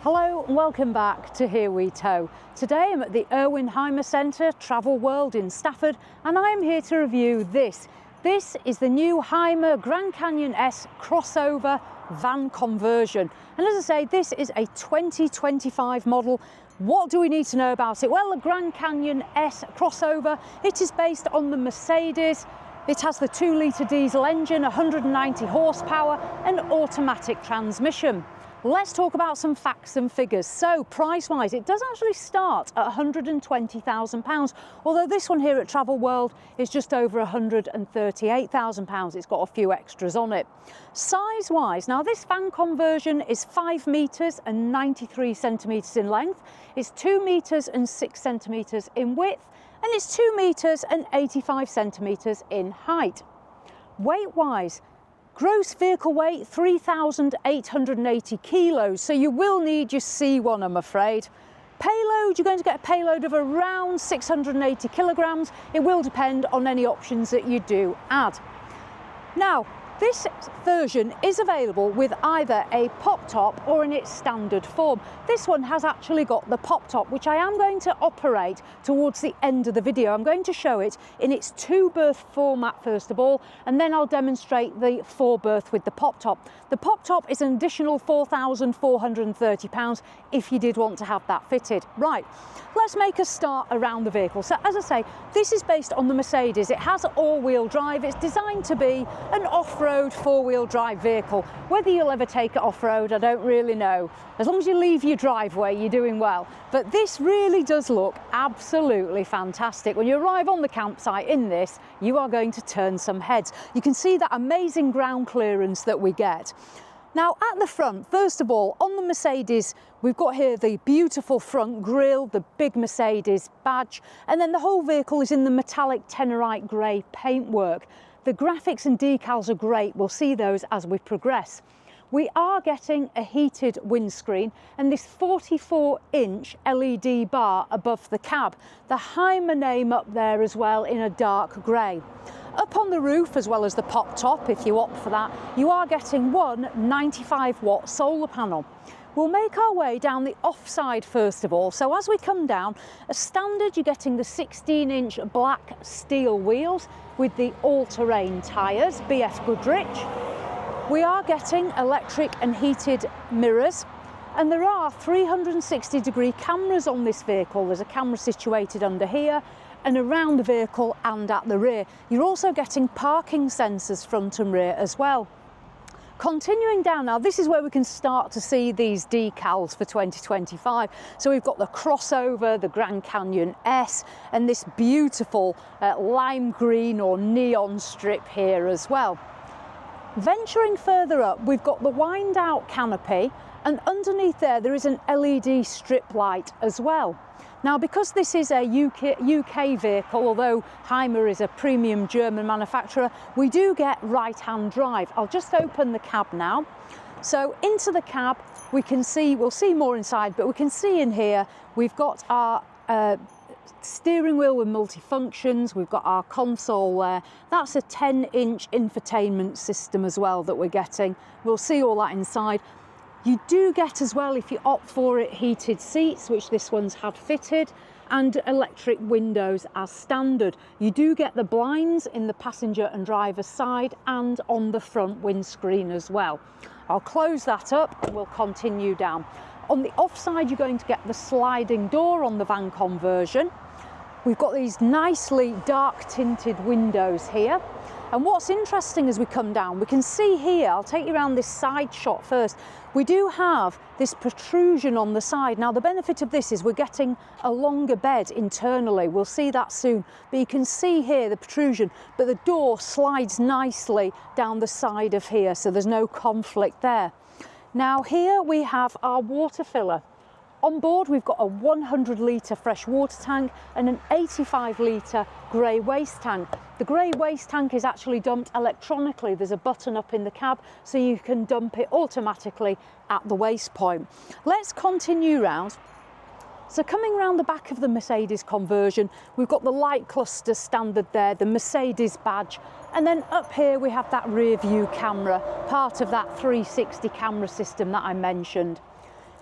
Hello and welcome back to Here We Tow. Today I'm at the Hymer Centre, Travel World in Stafford, and I'm here to review this. This is the new Hymer Grand Canyon S crossover van conversion. And as I say, this is a 2025 model. What do we need to know about it? Well, the Grand Canyon S crossover, it is based on the Mercedes. It has the 2-litre diesel engine, 190 horsepower and automatic transmission. Let's talk about some facts and figures. So price-wise, it does actually start at £120,000, although this one here at Travel World is just over £138,000. It's got a few extras on it. Size-wise, now this van conversion is 5 metres and 93 centimetres in length. It's 2 metres and 6 centimetres in width, and it's 2 metres and 85 centimetres in height. Weight-wise, gross vehicle weight 3,880 kilos, so you will need your C1, I'm afraid. Payload, you're going to get a payload of around 680 kilograms. It will depend on any options that you do add. Now, this version is available with either a pop top or in its standard form. This one has actually got the pop top, which I am going to operate towards the end of the video. I'm going to show it in its 2-berth format first of all, and then I'll demonstrate the 4-berth with the pop top. The pop top is an additional £4,430 if you did want to have that fitted. Right, let's make a start around the vehicle. So as I say, this is based on the Mercedes. It has all-wheel drive. It's designed to be an off-road 4-wheel drive vehicle. Whether you'll ever take it off-road, I don't really know. As long as you leave your driveway, you're doing well. But this really does look absolutely fantastic. When you arrive on the campsite in this, you are going to turn some heads. You can see that amazing ground clearance that we get. Now at the front, first of all, on the Mercedes, we've got here the beautiful front grille, the big Mercedes badge, and then the whole vehicle is in the metallic Tenorite grey paintwork. The graphics and decals are great. We'll see those as we progress. We are getting a heated windscreen and this 44-inch LED bar above the cab. The Hymer name up there as well in a dark grey. Up on the roof, as well as the pop top, if you opt for that, you are getting one 95-watt solar panel. We'll make our way down the offside first of all. So as we come down, as standard, you're getting the 16-inch black steel wheels with the all-terrain tyres, BF Goodrich. We are getting electric and heated mirrors, and there are 360-degree cameras on this vehicle. There's a camera situated under here and around the vehicle and at the rear. You're also getting parking sensors front and rear as well. Continuing down now, this is where we can start to see these decals for 2025. So we've got the crossover, the Grand Canyon S, and this beautiful lime green or neon strip here as well. Venturing further up, we've got the wind out canopy, and underneath there is an LED strip light as well. Now, because this is a UK vehicle, although Hymer is a premium German manufacturer, we do get right-hand drive. I'll just open the cab now. So into the cab, we can see, we'll see more inside, but we can see in here, we've got our steering wheel with multifunctions. We've got our console there. That's a 10-inch infotainment system as well that we're getting. We'll see all that inside. You do get as well, if you opt for it, heated seats, which this one's had fitted, and electric windows as standard. You do get the blinds in the passenger and driver side and on the front windscreen as well. I'll close that up and we'll continue down. On the offside, you're going to get the sliding door on the van conversion. We've got these nicely dark tinted windows here. And what's interesting as we come down, we can see here, I'll take you around this side shot first, we do have this protrusion on the side. Now the benefit of this is we're getting a longer bed internally, we'll see that soon, but you can see here the protrusion, but the door slides nicely down the side of here, so there's no conflict there. Now here we have our water filler. On board, we've got a 100-litre fresh water tank and an 85-litre grey waste tank. The grey waste tank is actually dumped electronically. There's a button up in the cab, so you can dump it automatically at the waste point. Let's continue round. So coming around the back of the Mercedes conversion, we've got the light cluster standard there, the Mercedes badge, and then up here we have that rear view camera, part of that 360 camera system that I mentioned.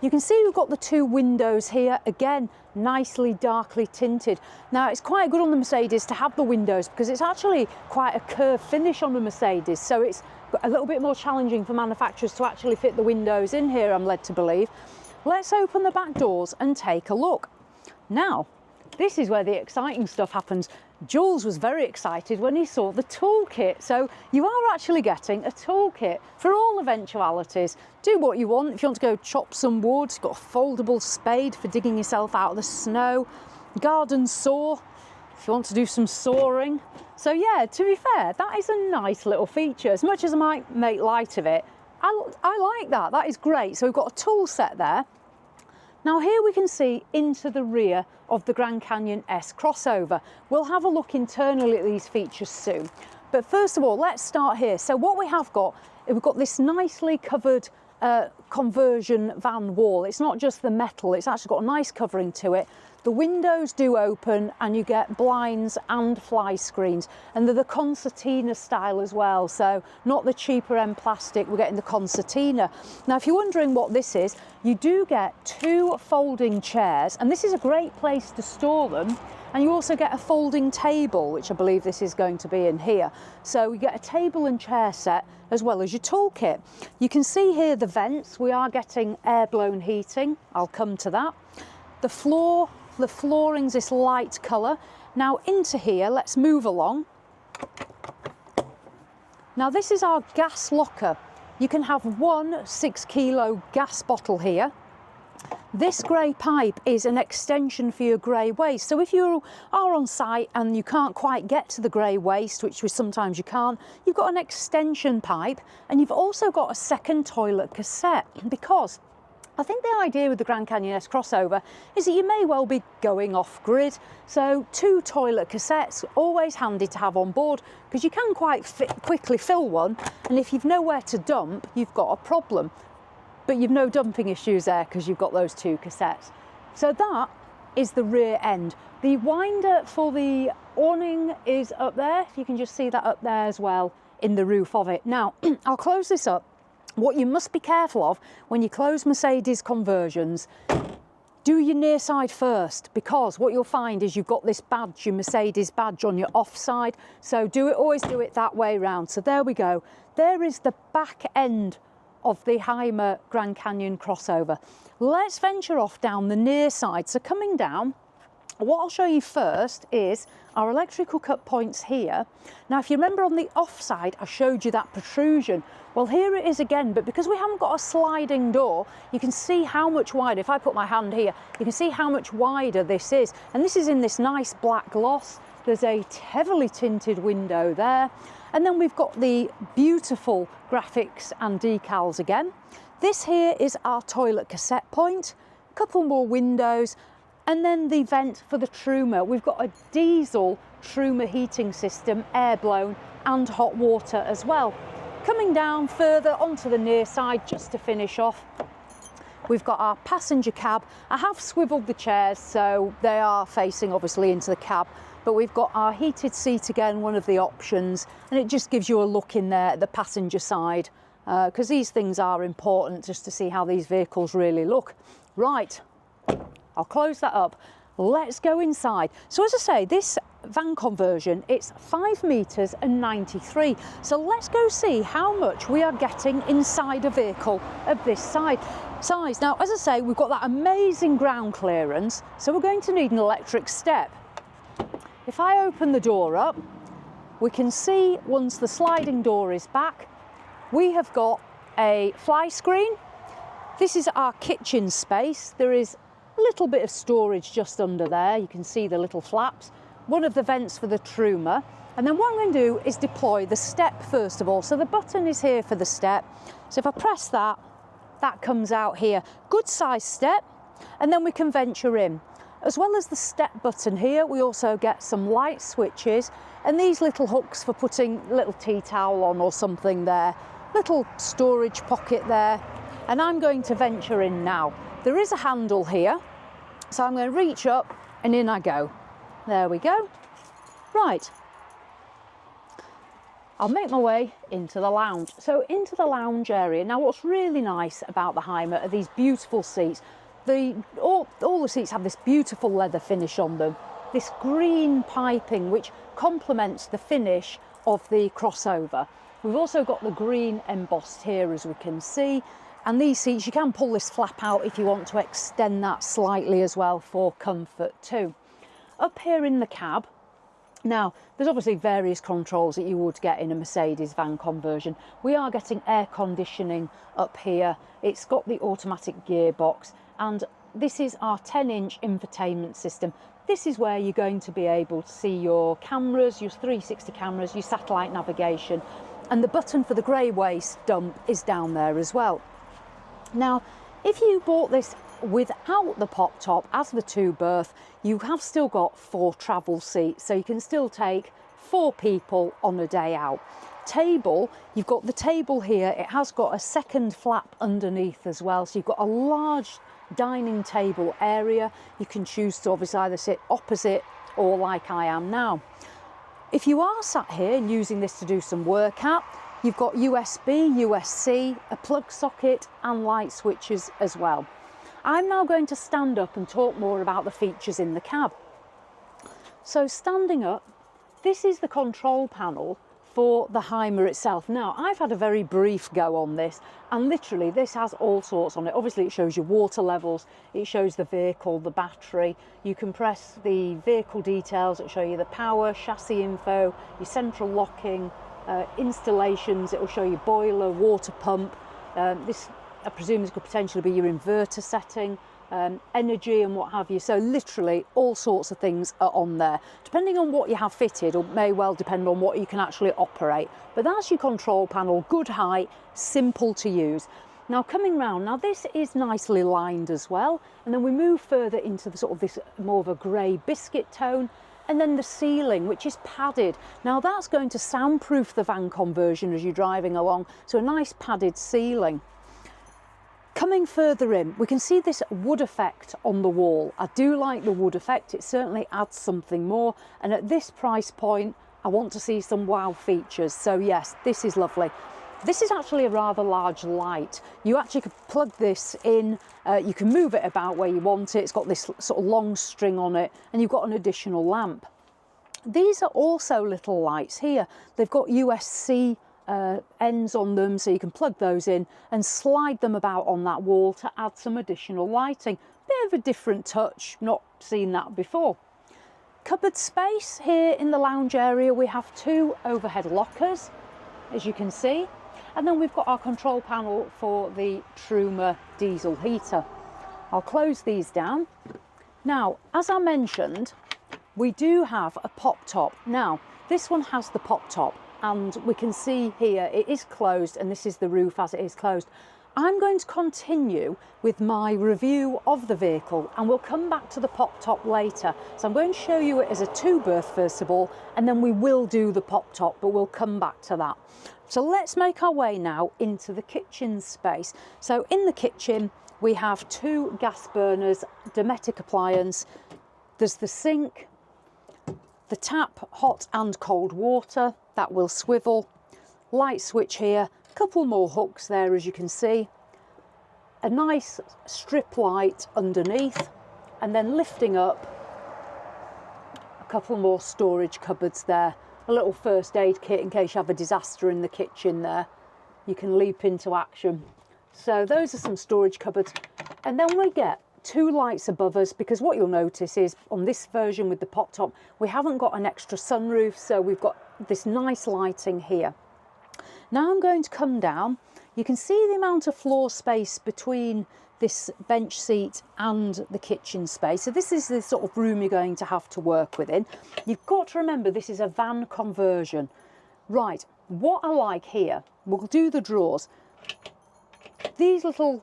You can see we've got the two windows here, again, nicely darkly tinted. Now it's quite good on the Mercedes to have the windows because it's actually quite a curved finish on the Mercedes, so it's a little bit more challenging for manufacturers to actually fit the windows in here, I'm led to believe. Let's open the back doors and take a look. Now, this is where the exciting stuff happens. Jules was very excited when he saw the toolkit. So you are actually getting a toolkit for all eventualities. Do what you want. If you want to go chop some wood, it's got a foldable spade for digging yourself out of the snow, garden saw if you want to do some sawing. So yeah, to be fair, that is a nice little feature. As much as I might make light of it, I like that. That is great. So we've got a tool set there. Now here we can see into the rear of the Grand Canyon S crossover. We'll have a look internally at these features soon. But first of all, let's start here. So what we have got, we've got this nicely covered conversion van wall. It's not just the metal, it's actually got a nice covering to it. The windows do open and you get blinds and fly screens, and they're the concertina style as well, so not the cheaper end plastic, we're getting the concertina. Now if you're wondering what this is, you do get two folding chairs, and this is a great place to store them, and you also get a folding table, which I believe this is going to be in here. So you get a table and chair set as well as your toolkit. You can see here the vents, we are getting air-blown heating, I'll come to that. The flooring's this light colour. Now into here, let's move along. Now this is our gas locker. You can have one 6-kilo gas bottle here. This grey pipe is an extension for your grey waste. So if you are on site and you can't quite get to the grey waste, which sometimes you can't, you've got an extension pipe, and you've also got a second toilet cassette, because I think the idea with the Grand Canyon S crossover is that you may well be going off grid. So two toilet cassettes, always handy to have on board, because you can quite quickly fill one, and if you've nowhere to dump, you've got a problem. But you've no dumping issues there because you've got those two cassettes. So that is the rear end. The winder for the awning is up there. If you can just see that up there as well in the roof of it. Now, I'll close this up. What you must be careful of when you close Mercedes conversions, do your near side first, because what you'll find is you've got this badge, your Mercedes badge, on your off side. So always do it that way round. So there we go. There is the back end of the Hymer Grand Canyon crossover. Let's venture off down the near side. So coming down, what I'll show you first is our electrical cut points here. Now if you remember on the off side I showed you that protrusion. Well here it is again, but because we haven't got a sliding door, you can see how much wider. If I put my hand here, you can see how much wider this is, and this is in this nice black gloss. There's a heavily tinted window there, and then we've got the beautiful graphics and decals again. This here is our toilet cassette point, a couple more windows, and then the vent for the Truma. We've got a diesel Truma heating system, air blown and hot water as well. Coming down further onto the near side, just to finish off, we've got our passenger cab. I have swiveled the chairs so they are facing obviously into the cab, but we've got our heated seat again, one of the options, and it just gives you a look in there at the passenger side, because these things are important just to see how these vehicles really look. Right, I'll close that up. Let's go inside. So as I say, this van conversion, it's 5 meters and 93. So let's go see how much we are getting inside a vehicle of this size. Now, as I say, we've got that amazing ground clearance, so we're going to need an electric step. If I open the door up, we can see once the sliding door is back, we have got a fly screen. This is our kitchen space. There is a little bit of storage just under there. You can see the little flaps. One of the vents for the Truma. And then what I'm going to do is deploy the step first of all. So the button is here for the step. So if I press that, that comes out here. Good size step. And then we can venture in. As well as the step button here, we also get some light switches and these little hooks for putting a little tea towel on or something there. Little storage pocket there. And I'm going to venture in now. There is a handle here, so I'm going to reach up and in I go. There we go. Right. I'll make my way into the lounge. So into the lounge area. Now what's really nice about the Hymer are these beautiful seats. All the seats have this beautiful leather finish on them. This green piping which complements the finish of the CrossOver. We've also got the green embossed here, as we can see. And these seats, you can pull this flap out if you want to extend that slightly as well for comfort too. Up here in the cab, now there's obviously various controls that you would get in a Mercedes van conversion. We are getting air conditioning up here. It's got the automatic gearbox, and this is our 10-inch infotainment system. This is where you're going to be able to see your cameras, your 360 cameras, your satellite navigation, and the button for the grey waste dump is down there as well. Now, if you bought this without the pop top as the 2-berth, you have still got 4 travel seats, so you can still take 4 people on a day out. Table, you've got the table here. It has got a second flap underneath as well, so you've got a large dining table area. You can choose to obviously either sit opposite or like I am now. If you are sat here and using this to do some work at, you've got USB, USB-C, a plug socket and light switches as well. I'm now going to stand up and talk more about the features in the cab. So standing up, this is the control panel for the Hymer itself. Now, I've had a very brief go on this, and literally this has all sorts on it. Obviously it shows your water levels, it shows the vehicle, the battery. You can press the vehicle details that show you the power, chassis info, your central locking, installations. It will show you boiler, water pump. This I presume could potentially be your inverter setting, energy and what have you. So literally all sorts of things are on there, depending on what you have fitted, or may well depend on what you can actually operate. But that's your control panel, good height, simple to use. Now coming round, now this is nicely lined as well, and then we move further into the sort of this more of a grey biscuit tone. And then the ceiling, which is padded. Now that's going to soundproof the van conversion as you're driving along, so a nice padded ceiling. Coming further in, we can see this wood effect on the wall. I do like the wood effect, it certainly adds something more, and at this price point I want to see some wow features, so yes, this is lovely. This is actually a rather large light. You actually could plug this in, you can move it about where you want it. It's got this sort of long string on it, and you've got an additional lamp. These are also little lights here. They've got USB-C ends on them, so you can plug those in and slide them about on that wall to add some additional lighting. Bit of a different touch, not seen that before. Cupboard space here in the lounge area. We have 2 overhead lockers, as you can see. And then we've got our control panel for the Truma diesel heater. I'll close these down. Now, as I mentioned, we do have a pop top. Now, this one has the pop top, and we can see here it is closed, and this is the roof as it is closed. I'm going to continue with my review of the vehicle, and we'll come back to the pop top later. So I'm going to show you it as a 2-berth first of all, and then we will do the pop top, but we'll come back to that. So let's make our way now into the kitchen space. So in the kitchen, we have 2 gas burners, Dometic appliance. There's the sink, the tap, hot and cold water, that will swivel, light switch here, a couple more hooks there as you can see, a nice strip light underneath, and then lifting up, a couple more storage cupboards there. A little first aid kit in case you have a disaster in the kitchen there. You can leap into action. So those are some storage cupboards. And then we get 2 lights above us, because what you'll notice is on this version with the pop top, we haven't got an extra sunroof, so we've got this nice lighting here. Now I'm going to come down. You can see the amount of floor space between this bench seat and the kitchen space. So this is the sort of room you're going to have to work within. You've got to remember this is a van conversion. Right, what I like here, we'll do the drawers. These little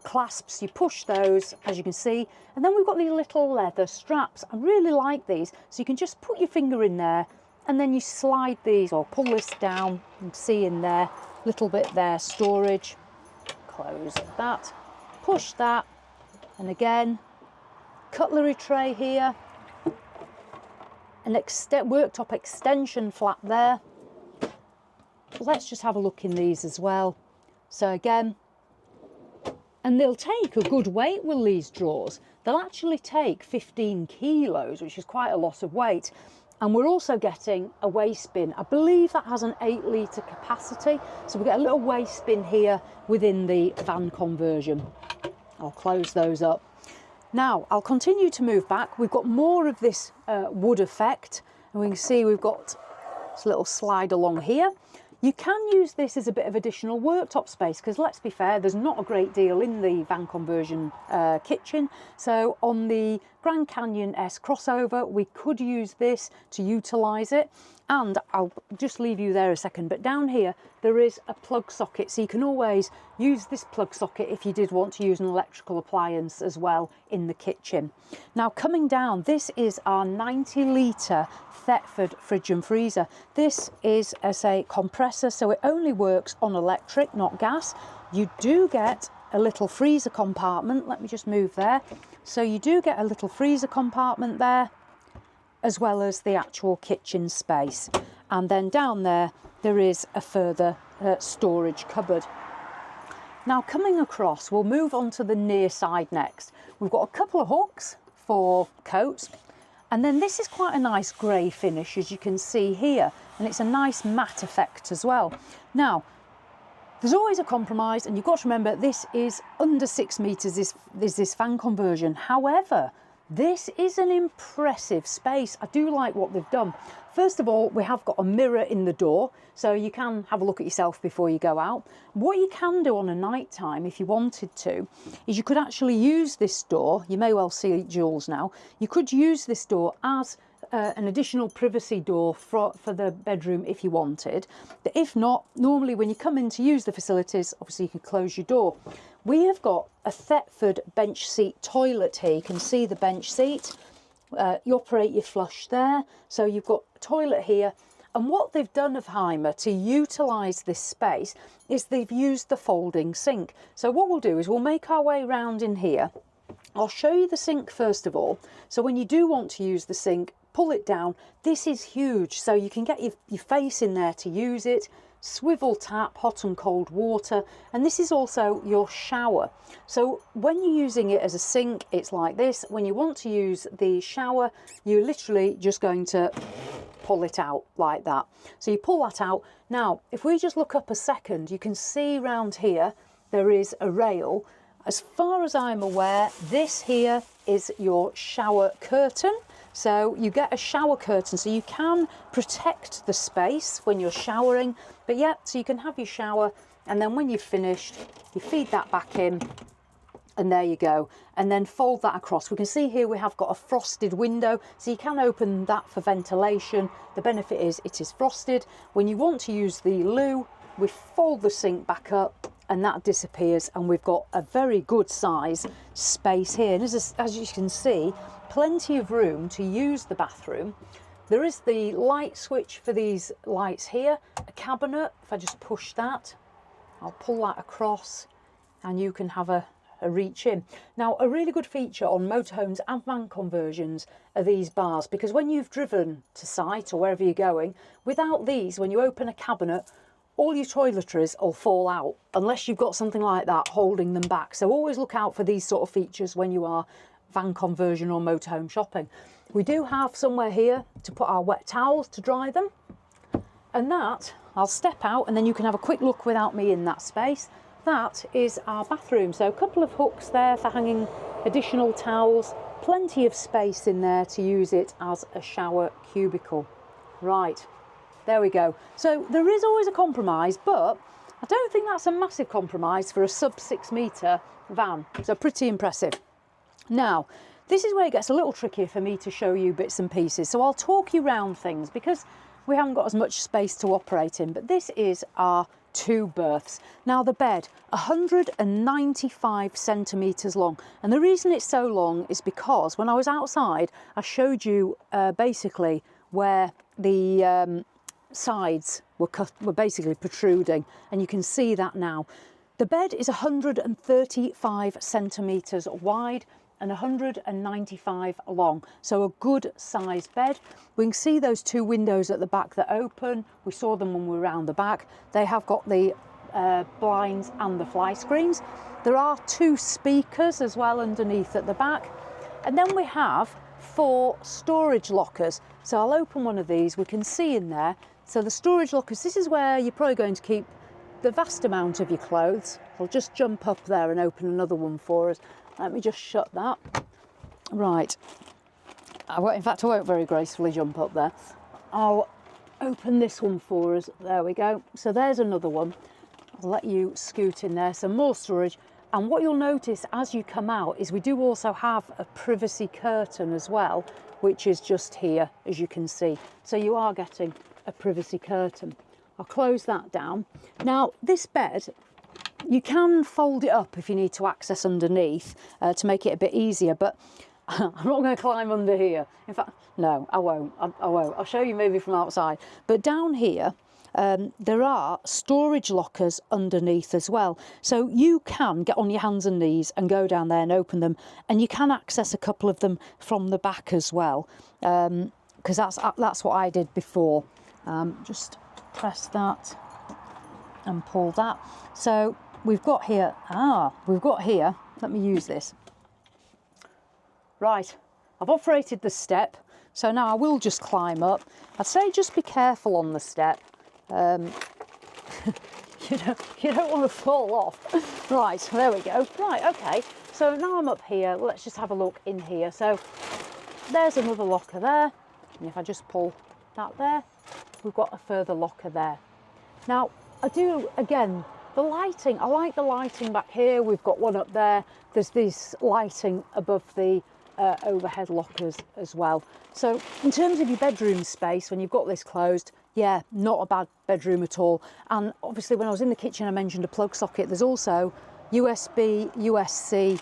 clasps, you push those, as you can see, and then we've got these little leather straps. I really like these, so you can just put your finger in there and then you slide these or pull this down and see in there, little bit there, storage. Close that, push that, and again, cutlery tray here, an worktop extension flap there, let's just have a look in these as well. So again, and they'll take a good weight, will these drawers. They'll actually take 15 kilos, which is quite a lot of weight. And we're also getting a waste bin. I believe that has an 8-litre capacity. So we get a little waste bin here within the van conversion. I'll close those up. Now, I'll continue to move back. We've got more of this wood effect. And we can see we've got this little slide along here. You can use this as a bit of additional worktop space because, let's be fair, there's not a great deal in the van conversion kitchen. So on the Grand Canyon S CrossOver, we could use this to utilise it. And I'll just leave you there a second, but down here there is a plug socket, so you can always use this plug socket if you did want to use an electrical appliance as well in the kitchen. Now, coming down, this is our 90-litre Thetford fridge and freezer. This is as a compressor, so it only works on electric, not gas. You do get a little freezer compartment. Let me just move there. So you do get a little freezer compartment there, as well as the actual kitchen space. And then down there, there is a further storage cupboard. Now, coming across, we'll move on to the near side next. We've got a couple of hooks for coats. And then this is quite a nice grey finish, as you can see here. And it's a nice matte effect as well. Now, there's always a compromise, and you've got to remember this is under 6 metres, is this fan conversion. However, this is an impressive space. I do like what they've done. First of all, we have got a mirror in the door, so you can have a look at yourself before you go out. What you can do on a night time, if you wanted to, is you could actually use this door. You may well see Jules now. You could use this door as an additional privacy door for the bedroom if you wanted. But if not, normally when you come in to use the facilities, obviously you can close your door. We have got a Thetford bench seat toilet here. You can see the bench seat. You operate your flush there. So you've got a toilet here. And what they've done of Hymer to utilise this space is they've used the folding sink. So what we'll do is we'll make our way round in here. I'll show you the sink first of all. So when you do want to use the sink, pull it down. This is huge, so you can get your face in there to use it. Swivel tap, hot and cold water, and this is also your shower. So when you're using it as a sink, it's like this. When you want to use the shower, you're literally just going to pull it out like that. So you pull that out. Now, if we just look up a second, you can see round here there is a rail. As far as I'm aware, this here is your shower curtain. So you get a shower curtain, so you can protect the space when you're showering. But yeah, so you can have your shower, and then when you've finished, you feed that back in, and there you go. And then fold that across. We can see here we have got a frosted window, so you can open that for ventilation. The benefit is it is frosted. When you want to use the loo, we fold the sink back up, and that disappears, and we've got a very good size space here. And as you can see, plenty of room to use the bathroom. There is the light switch for these lights here, a cabinet. If I just push that, I'll pull that across and you can have a reach in. Now, a really good feature on motorhomes and van conversions are these bars, because when you've driven to site or wherever you're going, without these, when you open a cabinet, all your toiletries will fall out unless you've got something like that holding them back. So always look out for these sort of features when you are van conversion or motorhome shopping. We do have somewhere here to put our wet towels to dry them, and that, I'll step out and then you can have a quick look without me in that space. That is our bathroom. So a couple of hooks there for hanging additional towels, plenty of space in there to use it as a shower cubicle. Right, there we go. So there is always a compromise, but I don't think that's a massive compromise for a sub 6 metre van. So pretty impressive. Now, this is where it gets a little trickier for me to show you bits and pieces. So I'll talk you around things because we haven't got as much space to operate in, but this is our 2 berths. Now the bed, 195 centimetres long. And the reason it's so long is because when I was outside, I showed you basically where the sides were basically protruding, and you can see that now. The bed is 135 centimetres wide, and 195 long. So a good sized bed. We can see those two windows at the back that open. We saw them when we were around the back. They have got the blinds and the fly screens. There are two speakers as well underneath at the back. And then we have 4 storage lockers. So I'll open one of these, we can see in there. So the storage lockers, this is where you're probably going to keep the vast amount of your clothes. I'll just jump up there and open another one for us. Let me just shut that. Right. In fact, I won't very gracefully jump up there. I'll open this one for us. There we go. So there's another one. I'll let you scoot in there. Some more storage. And what you'll notice as you come out is we do also have a privacy curtain as well, which is just here, as you can see. So you are getting a privacy curtain. I'll close that down. Now, this bed, you can fold it up if you need to access underneath to make it a bit easier, but I'm not going to climb under here. In fact, no, I won't. I won't. I'll show you maybe from outside. But down here, there are storage lockers underneath as well. So you can get on your hands and knees and go down there and open them. And you can access a couple of them from the back as well, because that's what I did before. Just press that and pull that. So we've got here, let me use this. Right, I've operated the step. So now I will just climb up. I'd say just be careful on the step. You don't want to fall off. Right, there we go. Right, okay. So now I'm up here. Let's just have a look in here. So there's another locker there. And if I just pull that there, we've got a further locker there. Now, again, the lighting, I like the lighting back here. We've got one up there. There's this lighting above the overhead lockers as well. So in terms of your bedroom space, when you've got this closed, yeah, not a bad bedroom at all. And obviously when I was in the kitchen, I mentioned a plug socket. There's also USB, USB-C,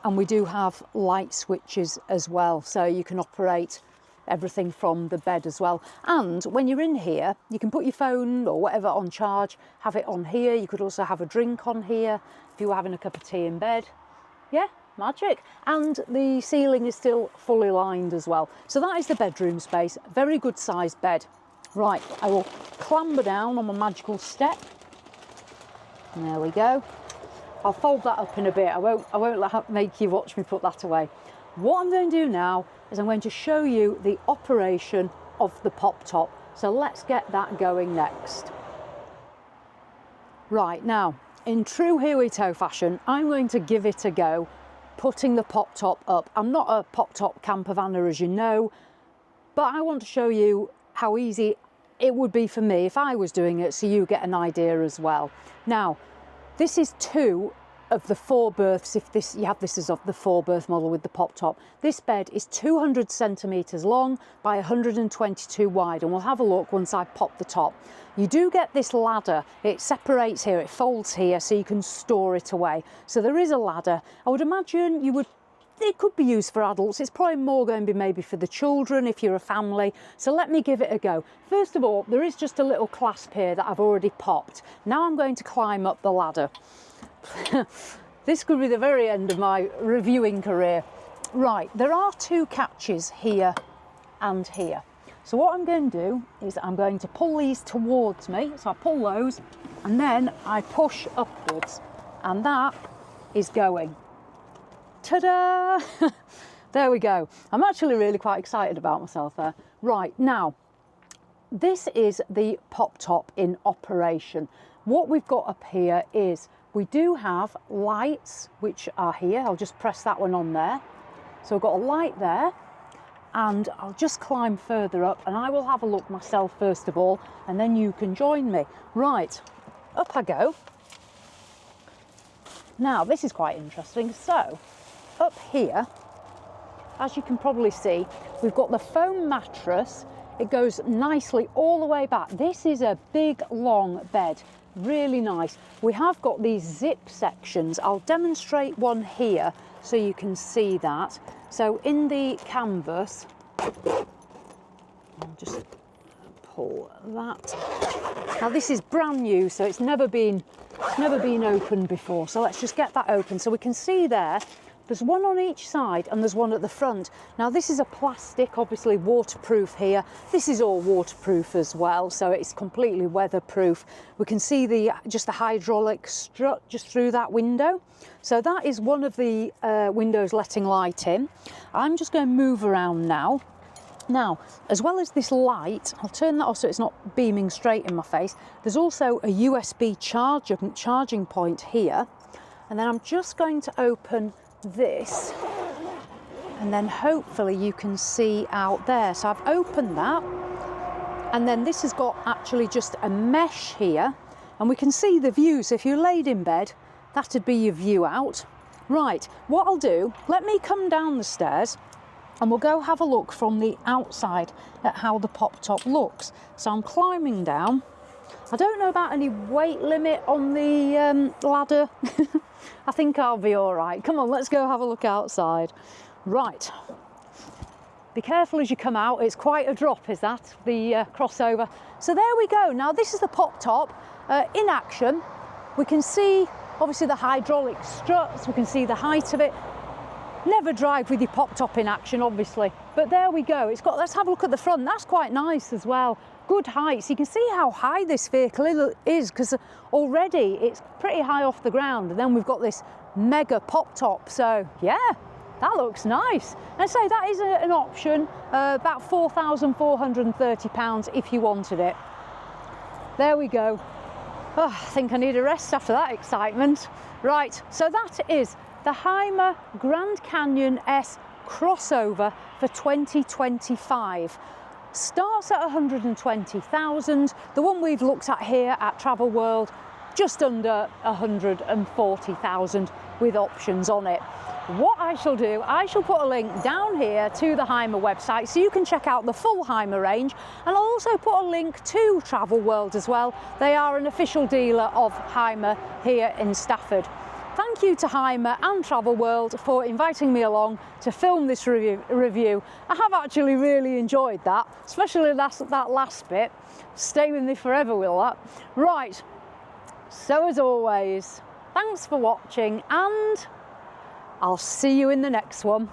and we do have light switches as well. So you can operate everything from the bed as well. And when you're in here, you can put your phone or whatever on charge, have it on here. You could also have a drink on here if you were having a cup of tea in bed. Yeah, magic. And the ceiling is still fully lined as well. So that is the bedroom space. Very good sized bed. Right, I will clamber down on my magical step. And there we go. I'll fold that up in a bit. I won't make you watch me put that away. What I'm going to do now is I'm going to show you the operation of the pop top. So let's get that going next. Right, now, in true Here We Tow fashion, I'm going to give it a go, putting the pop top up. I'm not a pop top camper vanner, as you know, but I want to show you how easy it would be for me if I was doing it, so you get an idea as well. Now, this is 2 of the 4 berths, if you have this as of the 4 berth model with the pop top. This bed is 200 centimetres long by 122 wide, and we'll have a look once I pop the top. You do get this ladder. It separates here, it folds here, so you can store it away. So there is a ladder. I would imagine it could be used for adults. It's probably more going to be maybe for the children if you're a family. So let me give it a go. First of all, there is just a little clasp here that I've already popped. Now I'm going to climb up the ladder. This could be the very end of my reviewing career. Right, there are 2 catches here and here. So what I'm going to do is I'm going to pull these towards me. So I pull those and then I push upwards, and that is going. Ta-da! There we go. I'm actually really quite excited about myself there. Right, now, this is the pop top in operation. What we've got up here is we do have lights, which are here. I'll just press that one on there. So I've got a light there, and I'll just climb further up, and I will have a look myself first of all, and then you can join me. Right, up I go. Now, this is quite interesting. So, up here, as you can probably see, we've got the foam mattress. It goes nicely all the way back. This is a big, long bed. Really nice. We have got these zip sections. I'll demonstrate one here so you can see that. So in the canvas, I'll just pull that. Now this is brand new, so it's never been opened before. So let's just get that open. So we can see there, There's one on each side and there's one at the front. Now this is a plastic, obviously waterproof here. This is all waterproof as well, so it's completely weatherproof. We can see just the hydraulic strut just through that window. So that is one of the windows letting light in. I'm just going to move around now. Now, as well as this light, I'll turn that off so it's not beaming straight in my face. There's also a USB charging point here. And then I'm just going to open this, and then hopefully you can see out there. So I've opened that, and then this has got actually just a mesh here, and we can see the view. So if you laid in bed, that'd be your view out. Right, what I'll do, let me come down the stairs and we'll go have a look from the outside at how the pop top looks. So I'm climbing down. I don't know about any weight limit on the ladder. I think I'll be all right. Come on, let's go have a look outside. Right. Be careful as you come out. It's quite a drop, is that, the CrossOver. So there we go. Now this is the pop top in action. We can see obviously the hydraulic struts. We can see the height of it. Never drive with your pop top in action, obviously, but there we go. It's got, let's have a look at the front. That's quite nice as well. Good height. So you can see how high this vehicle is, because already it's pretty high off the ground, and then we've got this mega pop top. So yeah, that looks nice. And so that is an option, about £4,430 if you wanted it. There we go. Oh, I think I need a rest after that excitement. Right, so that is the Hymer Grand Canyon S CrossOver for 2025. Starts at 120,000. The one we've looked at here at Travel World, just under 140,000 with options on it. What I shall do, I shall put a link down here to the Hymer website so you can check out the full Hymer range, and I'll also put a link to Travel World as well. They are an official dealer of Hymer here in Stafford. Thank you to Hymer and Travel World for inviting me along to film this review. I have actually really enjoyed that, especially that last bit. Stay with me forever with that. Right, so as always, thanks for watching, and I'll see you in the next one.